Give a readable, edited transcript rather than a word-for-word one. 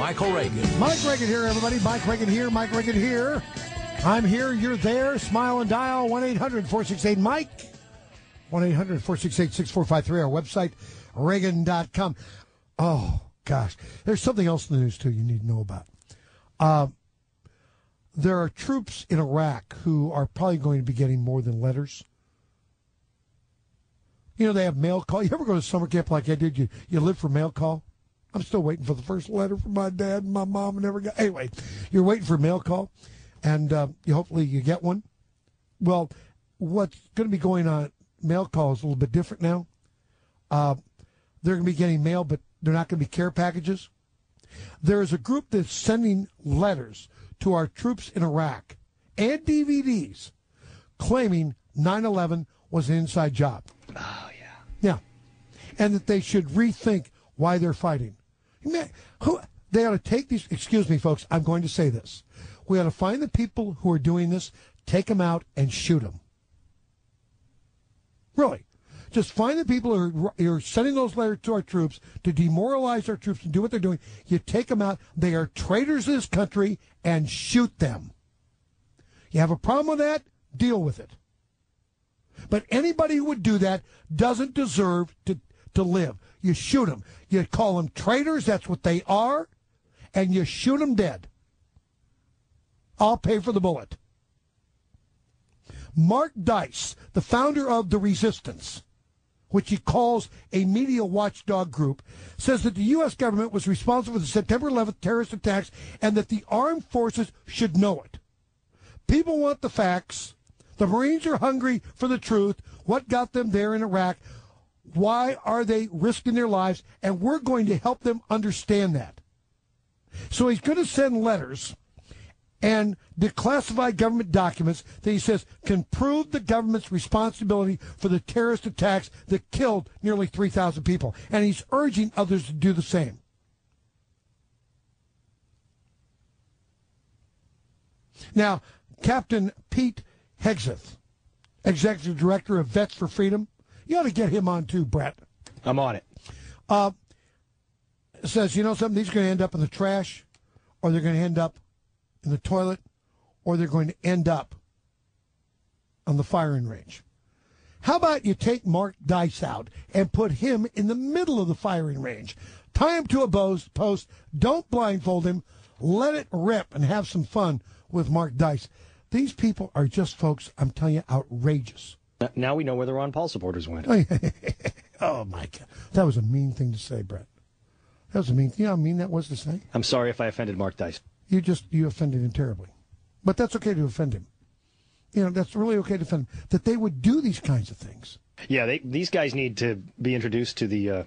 Michael Reagan. Mike Reagan here, everybody. Mike Reagan here. Mike Reagan here. I'm here. You're there. Smile and dial 1-800-468-MIKE. 1-800-468-6453. Our website, Reagan.com. Oh, gosh. There's something else in the news, too, you need to know about. There are troops in Iraq who are probably going to be getting more than letters. You know, they have mail call. You ever go to summer camp like I did? You live for mail call? I'm still waiting for the first letter from my dad and my mom. Never got. Anyway, you're waiting for mail call, and hopefully you get one. Well, what's going to be going on mail call is a little bit different now. They're going to be getting mail, but they're not going to be care packages. There is a group that's sending letters to our troops in Iraq and DVDs claiming 9/11 was an inside job. Oh, yeah. Yeah. And that they should rethink why they're fighting. They ought to take these, excuse me, folks, I'm going to say this. We ought to find the people who are doing this, take them out, and shoot them. Really. Just find the people who are sending those letters to our troops to demoralize our troops and do what they're doing. You take them out. They are traitors to this country, and shoot them. You have a problem with that? Deal with it. But anybody who would do that doesn't deserve to live. You shoot them. You call them traitors. That's what they are. And you shoot them dead. I'll pay for the bullet. Mark Dice, the founder of The Resistance, which he calls a media watchdog group, says that the U.S. government was responsible for the September 11th terrorist attacks and that the armed forces should know it. People want the facts. The Marines are hungry for the truth. What got them there in Iraq? Why are they risking their lives? And we're going to help them understand that. So he's going to send letters and declassified government documents that he says can prove the government's responsibility for the terrorist attacks that killed nearly 3,000 people. And he's urging others to do the same. Now, Captain Pete Hegseth, Executive Director of Vets for Freedom, you ought to get him on too, Brett. I'm on it. Says, you know something, these are going to end up in the trash, or they're going to end up in the toilet, or they're going to end up on the firing range. How about you take Mark Dice out and put him in the middle of the firing range? Tie him to a post, don't blindfold him, let it rip and have some fun with Mark Dice. These people are just, folks, I'm telling you, outrageous. Now we know where the Ron Paul supporters went. Oh, my God. That was a mean thing to say, Brett. That was a mean thing. You know how mean that was to say? I'm sorry if I offended Mark Dice. You offended him terribly. But that's okay to offend him. You know, that's really okay to offend him. That they would do these kinds of things. Yeah, these guys need to be introduced to the